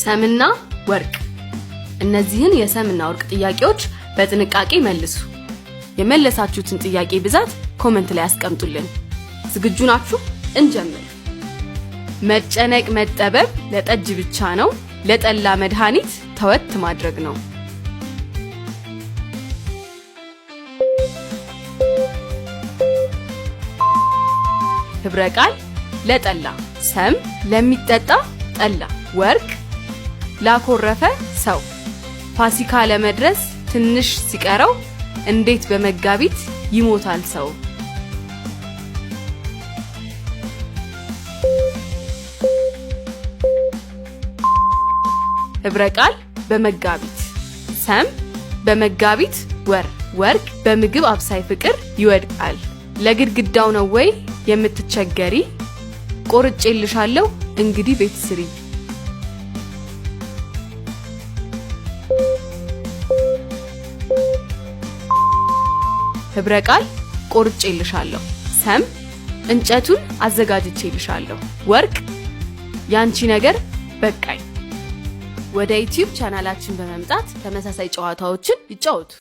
ሰምና ወርቅ። እነዚህን የሰምና ወርቅ ጥያቄዎች በጥንቃቄ መልሱ። የመለሳችሁትን ጥያቄ ብዛት ኮሜንት ላይ አስቀምጡልን። ዝግጁ ናችሁ? እንጀምር። መጨነቅ መጠበብ ለጠጅ ብቻ ነው፣ ለጠላ መድኃኒት ተወት ማድረግ ነው። ህብረ ቃል ለጠላ፣ ሰም ለሚጠጣ ጠላ፣ ወርቅ ላኮረፈ ሰው፣ ፋሲካ ለመድረስ ትንሽ ሲቀረው እንዴት በመጋቢት ይሞታል ሰው። ህብረ ቃል በመጋቢት፣ ሰም በመጋቢት ወር፣ ወርቅ በምግብ አብሳይ ፍቅር ይወድቃል። ለግድግዳው ነው ወይ የምትቸገሪ? ቆርጬልሻለሁ እንግዲህ ቤት ስሪ። ህብረ ቃል ቆርጬልሻለሁ፣ ሰም እንጨቱን አዘጋጅቼልሻለሁ፣ ወርቅ ያንቺ ነገር በቃኝ። ወደ ዩቲዩብ ቻናላችን በመምጣት ተመሳሳይ ጨዋታዎችን ይጫወቱ።